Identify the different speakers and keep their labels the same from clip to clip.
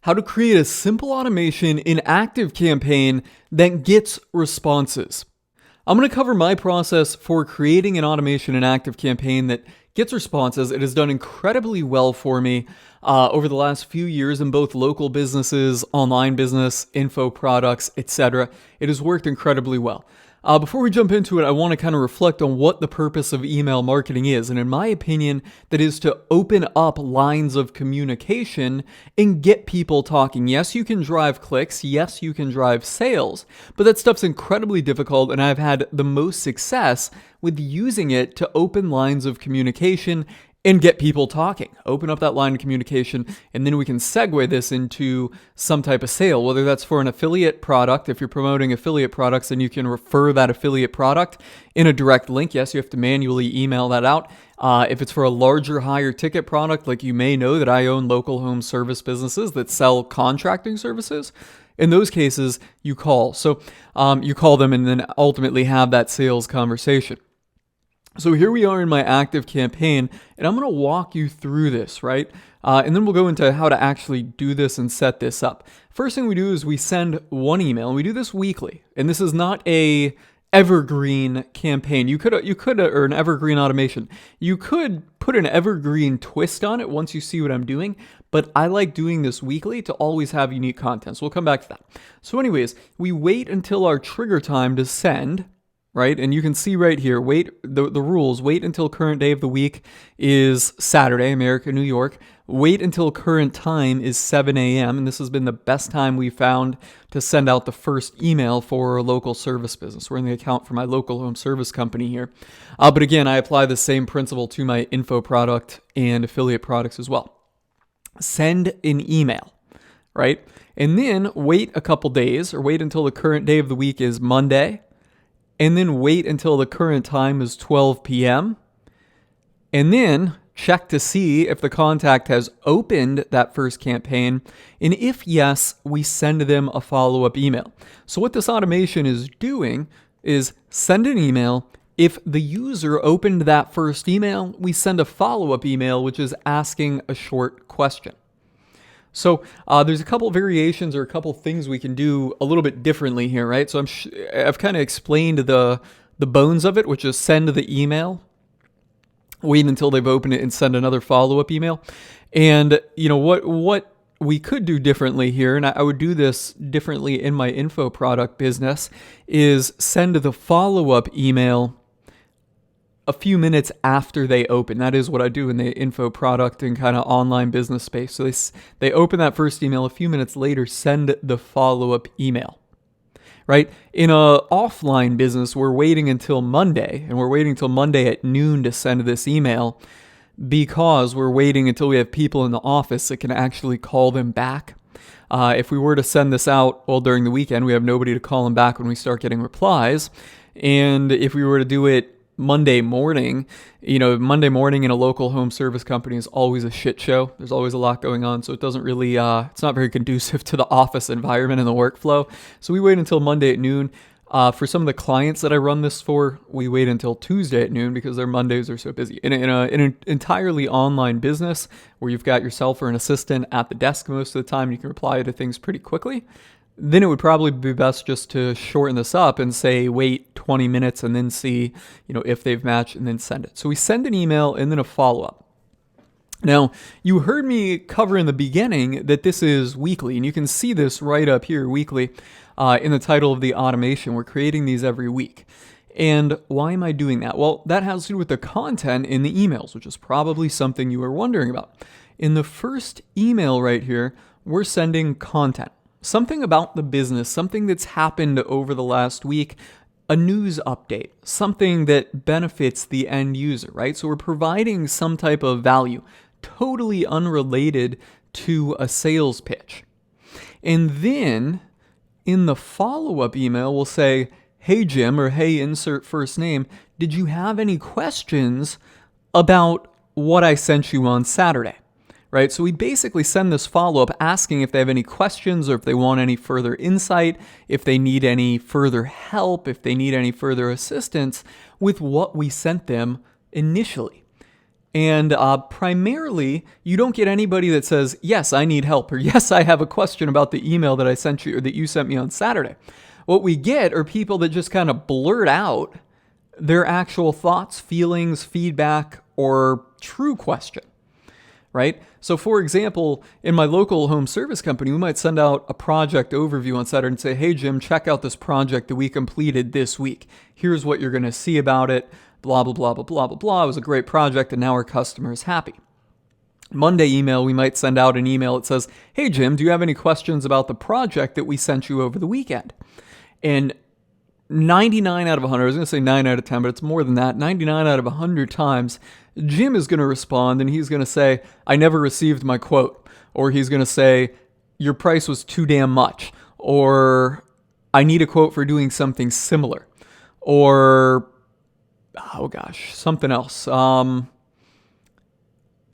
Speaker 1: how to create a simple automation in ActiveCampign that gets responses. I'm going to cover my process for creating an automation in ActiveCampign that gets responses. It has done incredibly well for me over the last few years in both local businesses, online business, info products, etc. It has worked incredibly well. Before we jump into it, I want to kind of reflect on what the purpose of email marketing is. And in my opinion, that is to open up lines of communication and get people talking. Yes, you can drive clicks. Yes, you can drive sales. But that stuff's incredibly difficult, and I've had the most success with using it to open lines of communication and get people talking. Open up that line of communication, and then we can segue this into some type of sale, whether that's for an affiliate product. If you're promoting affiliate products, then you can refer that affiliate product in a direct link. Yes, you have to manually email that out. If it's for a larger, higher ticket product, like you may know that I own local home service businesses that sell contracting services. In those cases, you call. So you call them and then ultimately have that sales conversation. So here we are in my ActiveCampign, and I'm going to walk you through this, right? And then we'll go into how to actually do this and set this up. First thing we do is we send one email, and we do this weekly. And this is not a evergreen campaign. You could or an evergreen automation. You could put an evergreen twist on it once you see what I'm doing, but I like doing this weekly to always have unique content. So we'll come back to that. So anyways, we wait until our trigger time to send. Right? And you can see right here, the rules, wait until current day of the week is Saturday, America, New York. Wait until current time is 7 a.m. And this has been the best time we found to send out the first email for a local service business. We're in the account for my local home service company here. But again, I apply the same principle to my info product and affiliate products as well. Send an email, right? And then wait a couple days, or wait until the current day of the week is Monday. And then wait until the current time is 12 p.m. And then check to see if the contact has opened that first campaign. And if yes, we send them a follow-up email. So what this automation is doing is send an email. If the user opened that first email, we send a follow-up email, which is asking a short question. So there's a couple variations or a couple things we can do a little bit differently here, right? So I've kind of explained the bones of it, which is send the email, wait until they've opened it, and send another follow-up email. And you know what we could do differently here, and I would do this differently in my info product business, is send the follow-up email a few minutes after they open. That is what I do in the info product and kind of online business space. So they open that first email, a few minutes later, send the follow-up email, right? In a offline business, we're waiting until Monday, and we're waiting until Monday at noon to send this email because we're waiting until we have people in the office that can actually call them back. If we were to send this out, well, during the weekend, we have nobody to call them back when we start getting replies. And if we were to do it Monday morning in a local home service company is always a shit show. There's always a lot going on. So it doesn't really, it's not very conducive to the office environment and the workflow. So we wait until Monday at noon. For some of the clients that I run this for, we wait until Tuesday at noon because their Mondays are so busy. In an entirely online business where you've got yourself or an assistant at the desk most of the time, you can reply to things pretty quickly. Then it would probably be best just to shorten this up and say, wait 20 minutes and then see, if they've matched and then send it. So we send an email and then a follow-up. Now, you heard me cover in the beginning that this is weekly, and you can see this right up here, weekly, in the title of the automation. We're creating these every week. And why am I doing that? Well, that has to do with the content in the emails, which is probably something you were wondering about. In the first email right here, we're sending content. Something about the business, something that's happened over the last week, a news update, something that benefits the end user, right? So we're providing some type of value, totally unrelated to a sales pitch. And then in the follow-up email, we'll say, hey, Jim, or hey, insert first name, did you have any questions about what I sent you on Saturday? Right? So we basically send this follow-up asking if they have any questions or if they want any further insight, if they need any further help, if they need any further assistance with what we sent them initially. And primarily, you don't get anybody that says, yes, I need help, or yes, I have a question about the email that I sent you or that you sent me on Saturday. What we get are people that just kind of blurt out their actual thoughts, feelings, feedback, or true question, right? So for example, in my local home service company, we might send out a project overview on Saturday and say, hey, Jim, check out this project that we completed this week. Here's what you're going to see about it, blah, blah, blah, blah, blah, blah, blah. It was a great project, and now our customer is happy. Monday email, we might send out an email that says, hey, Jim, do you have any questions about the project that we sent you over the weekend? And 99 out of 100, I was going to say 9 out of 10, but it's more than that. 99 out of 100 times, Jim is going to respond and he's going to say, I never received my quote. Or he's going to say, your price was too damn much. Or I need a quote for doing something similar. Or, oh gosh, something else.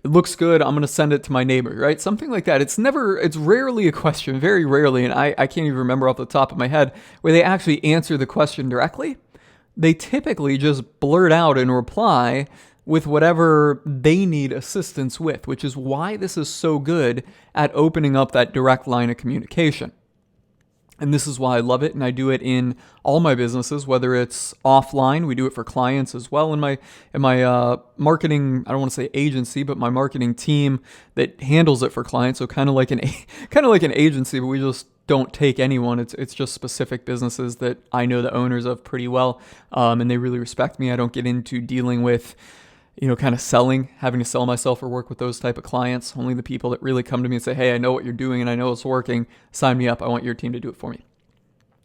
Speaker 1: It looks good, I'm going to send it to my neighbor, right? Something like that. It's rarely a question, very rarely, and I can't even remember off the top of my head, where they actually answer the question directly. They typically just blurt out and reply with whatever they need assistance with, which is why this is so good at opening up that direct line of communication. And this is why I love it, and I do it in all my businesses, whether it's offline, we do it for clients as well in my marketing, I don't want to say agency, but my marketing team that handles it for clients. So kind of like an agency, but we just don't take anyone. It's just specific businesses that I know the owners of pretty well, and they really respect me. I don't get into dealing with kind of having to sell myself or work with those type of clients. Only the people that really come to me and say, hey, I know what you're doing and I know it's working. Sign me up. I want your team to do it for me.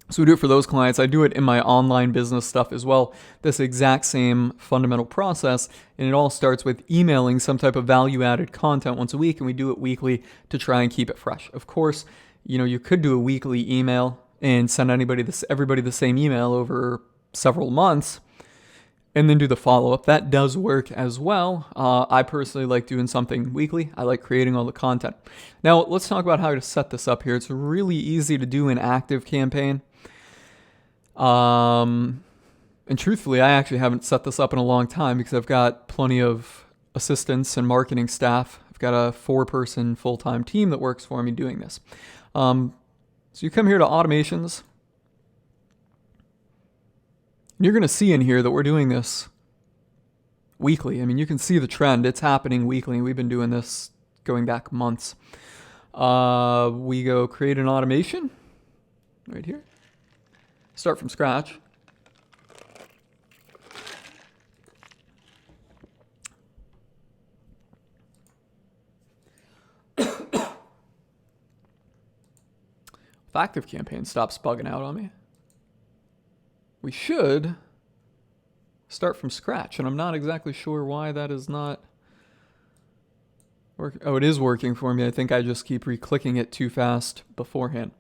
Speaker 1: So we do it for those clients. I do it in my online business stuff as well. This exact same fundamental process. And it all starts with emailing some type of value-added content once a week. And we do it weekly to try and keep it fresh. Of course, you could do a weekly email and send everybody the same email over several months, and then do the follow-up. That does work as well. I personally like doing something weekly. I like creating all the content. Now, let's talk about how to set this up here. It's really easy to do in ActiveCampign. And truthfully, I actually haven't set this up in a long time because I've got plenty of assistants and marketing staff. I've got a 4-person full-time team that works for me doing this. So you come here to automations. You're going to see in here that we're doing this weekly. I mean, you can see the trend. It's happening weekly. We've been doing this going back months. We go create an automation right here. Start from scratch. If ActiveCampign stops bugging out on me, we should start from scratch, and I'm not exactly sure why that is not working. Oh, it is working for me. I think I just keep re-clicking it too fast beforehand.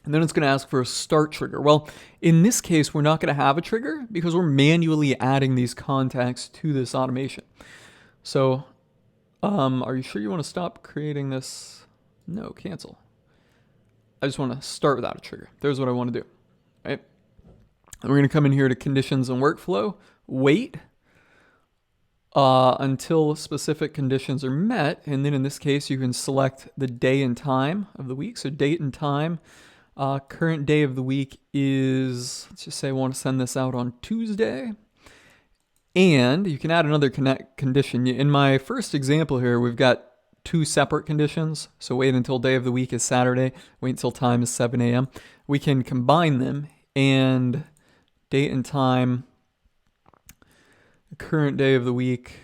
Speaker 1: And then it's going to ask for a start trigger. Well, in this case, we're not going to have a trigger because we're manually adding these contacts to this automation. So, are you sure you want to stop creating this? No, cancel. I just want to start without a trigger. There's what I want to do, right? And we're going to come in here to conditions and workflow, wait until specific conditions are met. And then in this case, you can select the day and time of the week. So date and time, current day of the week is, let's just say I want to send this out on Tuesday. And you can add another condition. In my first example here, we've got 2 separate conditions. So wait until day of the week is Saturday. Wait until time is 7 a.m. We can combine them and date and time, current day of the week,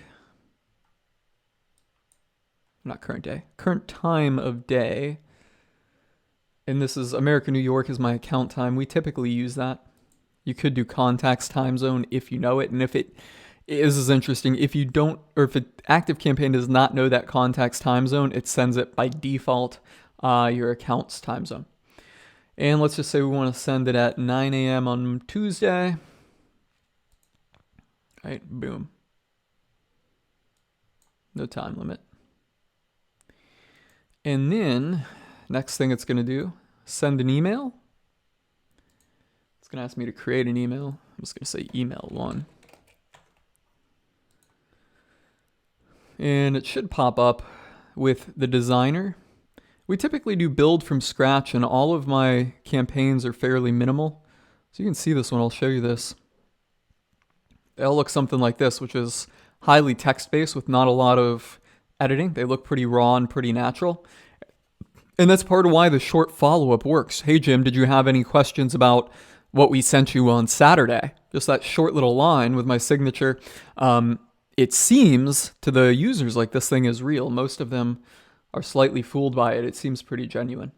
Speaker 1: not current day, current time of day. And this is America, New York is my account time. We typically use that. You could do contacts time zone if you know it. And if it is interesting, if you don't, or if ActiveCampign does not know that contacts time zone, it sends it by default your account's time zone. And let's just say we want to send it at 9 a.m. on Tuesday. All right, boom. No time limit. And then next thing it's going to do, send an email. It's going to ask me to create an email. I'm just going to say email 1. and it should pop up with the designer. We typically do build from scratch, and all of my campaigns are fairly minimal. So you can see this one, I'll show you this. They'll look something like this, which is highly text-based with not a lot of editing. They look pretty raw and pretty natural. And that's part of why the short follow-up works. Hey, Jim, did you have any questions about what we sent you on Saturday? Just that short little line with my signature. It seems to the users like this thing is real. Most of them are slightly fooled by it. It seems pretty genuine.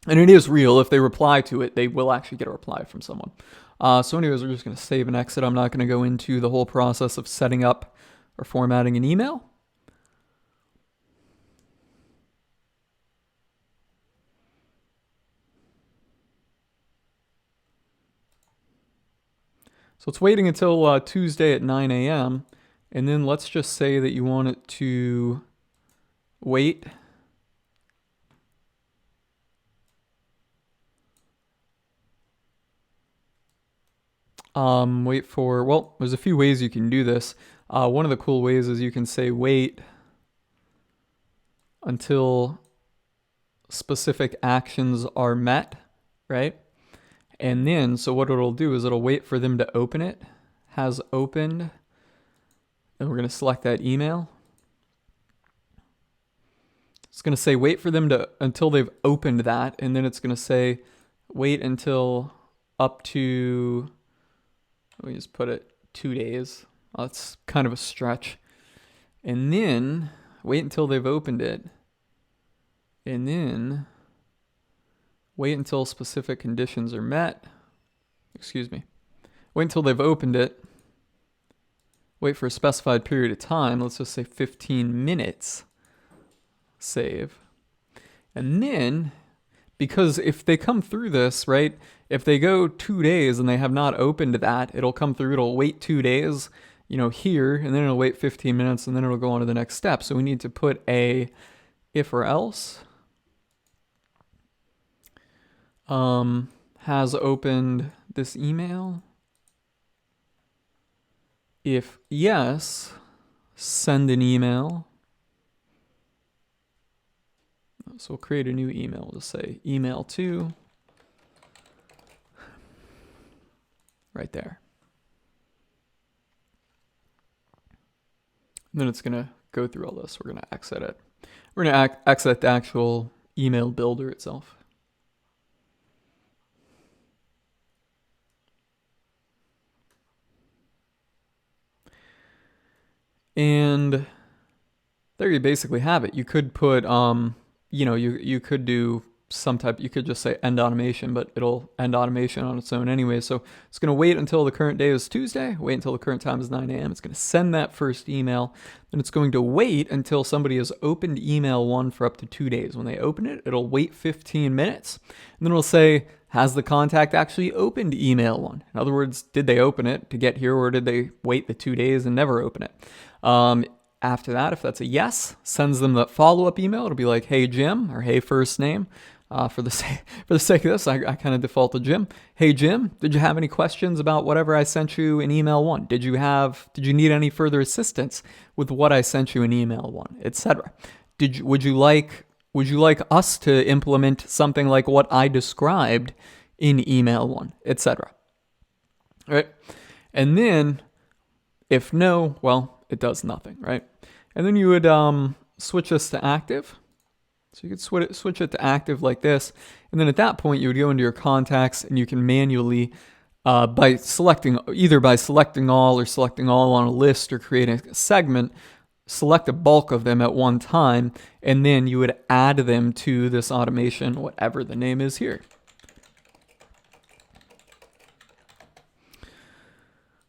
Speaker 1: And it is real. If they reply to it, they will actually get a reply from someone. So anyways, we're just going to save and exit. I'm not going to go into the whole process of setting up or formatting an email. So it's waiting until Tuesday at 9 a.m. And then let's just say that you want it to wait wait for, well, there's a few ways you can do this. One of the cool ways is you can say wait until specific actions are met, right? And then, so what it'll do is it'll wait for them to open it, has opened, and we're going to select that email. It's going to say wait for them to, until they've opened that, and then it's going to say wait until up to, let me just put it 2 days. Oh, that's kind of a stretch. And then wait until they've opened it. And then wait until specific conditions are met. Excuse me. Wait until they've opened it. Wait for a specified period of time. Let's just say 15 minutes. Save. And then, because if they come through this, right, if they go 2 days and they have not opened that, it'll come through, it'll wait 2 days, here, and then it'll wait 15 minutes, and then it'll go on to the next step. So we need to put a if or else. Has opened this email. If yes, send an email. So we'll create a new email. We'll just say email to. Right there. And then it's going to go through all this. We're going to exit it. We're going to exit the actual email builder itself. And there you basically have it. You could put, you could do some type, you could just say end automation, but it'll end automation on its own anyway. So it's going to wait until the current day is Tuesday, wait until the current time is 9 a.m. It's going to send that first email. Then it's going to wait until somebody has opened email 1 for up to 2 days. When they open it, it'll wait 15 minutes. And then it'll say, has the contact actually opened email 1? In other words, did they open it to get here, or did they wait the 2 days and never open it? After that, if that's a yes, sends them the follow-up email. It'll be like, hey, Jim, or hey, first name. For the sake of this, I kind of default to Jim. Hey, Jim, did you have any questions about whatever I sent you in email 1? Did you need any further assistance with what I sent you in email 1, etc.? Would you like us to implement something like what I described in email 1, etc.? All right. And then if no, well, it does nothing, right? And then you would switch this to active. So you could switch it to active like this. And then at that point, you would go into your contacts, and you can manually, by selecting all or selecting all on a list or creating a segment, select a bulk of them at one time, and then you would add them to this automation, whatever the name is here.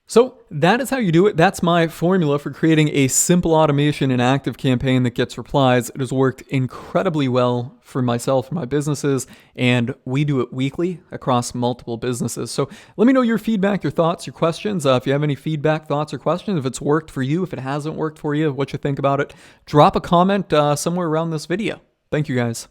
Speaker 1: So that is how you do it. That's my formula for creating a simple automation in ActiveCampaign that gets replies. It has worked incredibly well for myself and my businesses, and we do it weekly across multiple businesses. So let me know your feedback, your thoughts, your questions. If you have any feedback, thoughts, or questions, if it's worked for you, if it hasn't worked for you, what you think about it, drop a comment somewhere around this video. Thank you, guys.